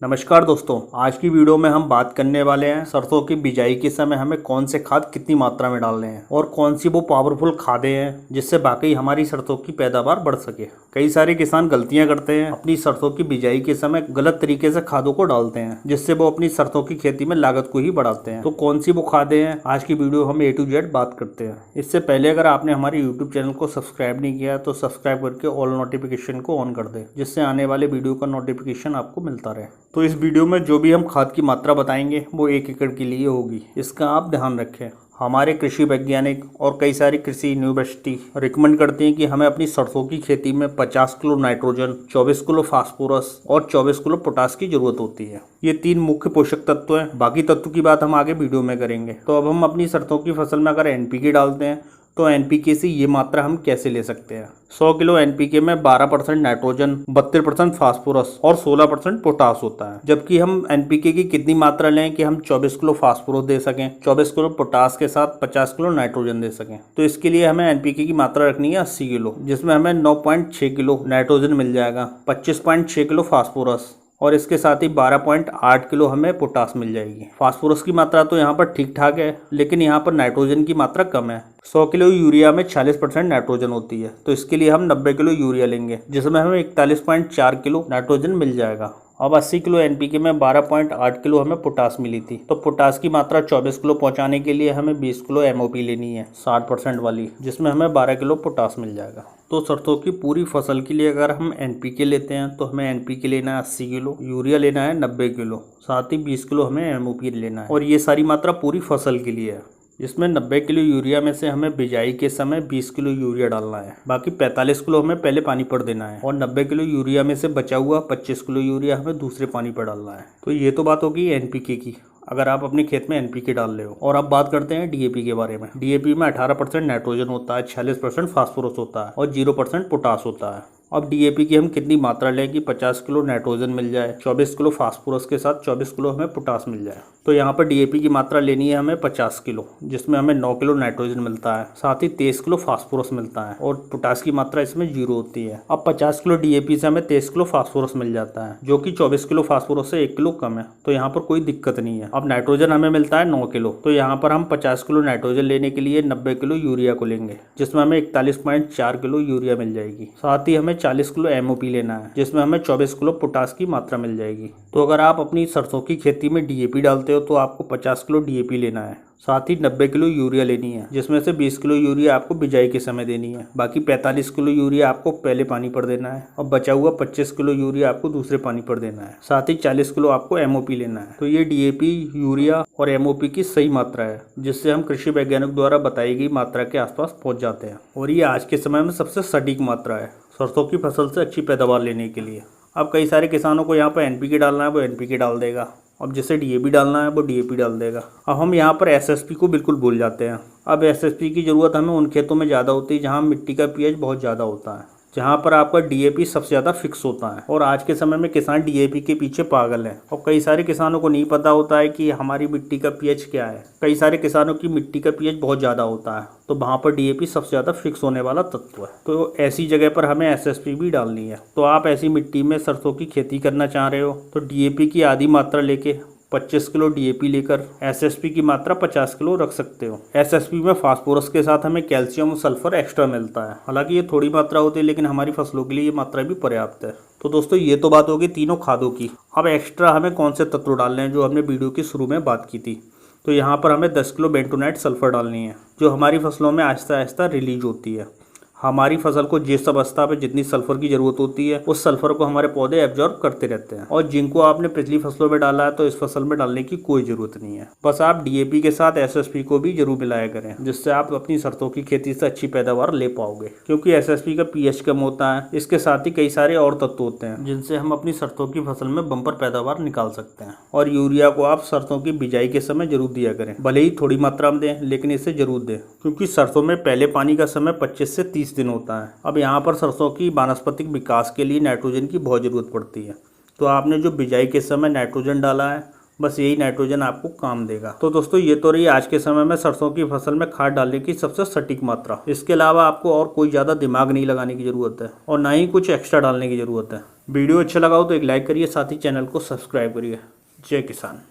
नमस्कार दोस्तों, आज की वीडियो में हम बात करने वाले हैं सरसों की बिजाई के समय हमें कौन से खाद कितनी मात्रा में डालने हैं और कौन सी वो पावरफुल खादें हैं जिससे बाकी हमारी सरसों की पैदावार बढ़ सके। कई सारे किसान गलतियां करते हैं, अपनी सरसों की बिजाई के समय गलत तरीके से खादों को डालते हैं जिससे वो अपनी सरसों की खेती में लागत को ही बढ़ाते हैं। तो कौन सी वो खादें हैं, आज की वीडियो हम A to Z बात करते हैं। इससे पहले अगर आपने हमारे यूट्यूब चैनल को सब्सक्राइब नहीं किया तो सब्सक्राइब करके ऑल नोटिफिकेशन को ऑन कर दें, जिससे आने वाले वीडियो का नोटिफिकेशन आपको मिलता रहे। तो इस वीडियो में जो भी हम खाद की मात्रा बताएंगे वो 1 एकड़ के लिए होगी, इसका आप ध्यान रखें। हमारे कृषि वैज्ञानिक और कई सारी कृषि यूनिवर्सिटी रिकमेंड करती हैं कि हमें अपनी सरसों की खेती में 50 किलो नाइट्रोजन, 24 किलो फास्फोरस और 24 किलो पोटास की जरूरत होती है। ये 3 मुख्य पोषक तत्व हैं, बाकी तत्व की बात हम आगे वीडियो में करेंगे। तो अब हम अपनी सरसों की फसल में अगर NPK डालते हैं तो NPK से ये मात्रा हम कैसे ले सकते हैं। 100 किलो NPK में 12% नाइट्रोजन, 32% फास्फोरस और 16% पोटास होता है। जबकि हम NPK की कितनी मात्रा लें कि हम 24 किलो फास्फोरस दे सकें, 24 किलो पोटास के साथ 50 किलो नाइट्रोजन दे सकें। तो इसके लिए हमें NPK की मात्रा रखनी है 80 किलो, जिसमें हमें 9.6 किलो नाइट्रोजन मिल जाएगा, 25.6 किलो फास्फोरस और इसके साथ ही 12.8 किलो हमें पोटास मिल जाएगी। फास्फोरस की मात्रा तो यहाँ पर ठीक ठाक है, लेकिन यहाँ पर नाइट्रोजन की मात्रा कम है। 100 किलो यूरिया में 40% नाइट्रोजन होती है, तो इसके लिए हम 90 किलो यूरिया लेंगे, जिसमें हमें 41.4 किलो नाइट्रोजन मिल जाएगा। अब 80 किलो NPK में 12.8 किलो हमें पोटास मिली थी, तो पोटास की मात्रा 24 किलो पहुंचाने के लिए हमें 20 किलो MOP लेनी है 60% वाली, जिसमें हमें 12 किलो पोटास मिल जाएगा। तो सरसों की पूरी फसल के लिए अगर हम NPK लेते हैं तो हमें NPK लेना है 80 किलो, यूरिया लेना है 90 किलो, साथ ही 20 किलो हमें MOP लेना है। और ये सारी मात्रा पूरी फसल के लिए है। इसमें 90 किलो यूरिया में से हमें बिजाई के समय 20 किलो यूरिया डालना है, बाकी 45 किलो हमें पहले पानी पर देना है और 90 किलो यूरिया में से बचा हुआ 25 किलो यूरिया हमें दूसरे पानी पर डालना है। तो ये तो बात होगी NPK की, अगर आप अपने खेत में NPK डाल रहे हो। और अब बात करते हैं DAP के बारे में। DAP में 18% नाइट्रोजन होता है, 46% फास्फोरस होता है और 0% पोटास होता है। अब DAP की हम कितनी मात्रा लें कि 50 किलो नाइट्रोजन मिल जाए, 24 किलो फास्फोरस के साथ 24 किलो हमें पोटास मिल जाए। तो यहाँ पर DAP की मात्रा लेनी है हमें 50 किलो, जिसमें हमें 9 किलो नाइट्रोजन मिलता है, साथ ही 23 किलो फास्फोरस मिलता है और पोटास की मात्रा इसमें 0 होती है। अब 50 किलो DAP से हमें 23 किलो फास्फोरस मिल जाता है, जो कि 24 किलो फास्फोरस से 1 किलो कम है, तो यहाँ पर कोई दिक्कत नहीं है। अब नाइट्रोजन हमें मिलता है 9 किलो, तो यहाँ पर हम 50 किलो नाइट्रोजन लेने के लिए 90 किलो यूरिया को लेंगे, जिसमें हमें 41.4 किलो यूरिया मिल जाएगी। साथ ही हमें 40 किलो MOP लेना है, जिसमें हमें 24 किलो पोटास की मात्रा मिल जाएगी। तो अगर आप अपनी सरसों की खेती में DAP डालते हो तो आपको 50 किलो DAP लेना है, साथ ही 90 किलो यूरिया लेनी है, जिसमें से 20 किलो यूरिया आपको बिजाई के समय देनी है, बाकी 45 किलो यूरिया आपको पहले पानी पर देना है और बचा हुआ 25 किलो यूरिया आपको दूसरे पानी पर देना है, साथ ही 40 किलो आपको MOP लेना है। तो ये DAP, यूरिया और MOP की सही मात्रा है, जिससे हम कृषि वैज्ञानिक द्वारा बताई गई मात्रा के आसपास पहुंच जाते हैं और ये आज के समय में सबसे सटीक मात्रा है सरसों की फसल से अच्छी पैदावार लेने के लिए। अब कई सारे किसानों को यहाँ पर NPK डालना है वो NPK डाल देगा, अब जिसे DAP डालना है वो DAP डाल देगा। अब हम यहाँ पर SSP को बिल्कुल भूल जाते हैं। अब SSP की ज़रूरत हमें उन खेतों में ज़्यादा होती है जहाँ मिट्टी का pH बहुत ज़्यादा होता है, जहाँ पर आपका DAP सबसे ज़्यादा फिक्स होता है। और आज के समय में किसान DAP के पीछे पागल हैं और कई सारे किसानों को नहीं पता होता है कि हमारी मिट्टी का pH क्या है। कई सारे किसानों की मिट्टी का pH बहुत ज़्यादा होता है, तो वहाँ पर DAP सबसे ज़्यादा फिक्स होने वाला तत्व है। तो ऐसी जगह पर हमें SSP भी डालनी है। तो आप ऐसी मिट्टी में सरसों की खेती करना चाह रहे हो तो DAP की आधी मात्रा लेके 25 किलो DAP लेकर SSP की मात्रा 50 किलो रख सकते हो। SSP में फास्फोरस के साथ हमें कैल्शियम और सल्फर एक्स्ट्रा मिलता है, हालांकि ये थोड़ी मात्रा होती है लेकिन हमारी फसलों के लिए ये मात्रा भी पर्याप्त है। तो दोस्तों ये तो बात होगी तीनों खादों की। अब एक्स्ट्रा हमें कौन से तत्व डालने हैं जो हमने वीडियो की शुरू में बात की थी। तो यहाँ पर हमें 10 किलो बेंटोनाइट सल्फर डालनी है, जो हमारी फसलों में आहिस्ता आहिस्ता रिलीज होती है। हमारी फसल को जिस अवस्था पे जितनी सल्फर की जरूरत होती है उस सल्फर को हमारे पौधे एब्जॉर्ब करते रहते हैं। और जिनको आपने पिछली फसलों में डाला है तो इस फसल में डालने की कोई जरूरत नहीं है। बस आप DAP के साथ SSP को भी जरूर मिलाया करें, जिससे आप अपनी सरसों की खेती से अच्छी पैदावार ले पाओगे, क्योंकि SSP का pH कम होता है। इसके साथ ही कई सारे और तत्व होते हैं जिनसे हम अपनी सरसों की फसल में बम्पर पैदावार निकाल सकते हैं। और यूरिया को आप सरसों की बिजाई के समय जरूर दिया करें, भले ही थोड़ी मात्रा में दें लेकिन इसे जरूर दें, क्योंकि सरसों में पहले पानी का समय 25 से 30 दिन होता है। अब यहाँ पर सरसों की वानस्पतिक विकास के लिए नाइट्रोजन की बहुत ज़रूरत पड़ती है, तो आपने जो बिजाई के समय नाइट्रोजन डाला है बस यही नाइट्रोजन आपको काम देगा। तो दोस्तों ये तो रही आज के समय में सरसों की फसल में खाद डालने की सबसे सटीक मात्रा। इसके अलावा आपको और कोई ज़्यादा दिमाग नहीं लगाने की ज़रूरत है और ना ही कुछ एक्स्ट्रा डालने की ज़रूरत है। वीडियो अच्छा लगा हो तो एक लाइक करिए, साथ ही चैनल को सब्सक्राइब करिए। जय किसान।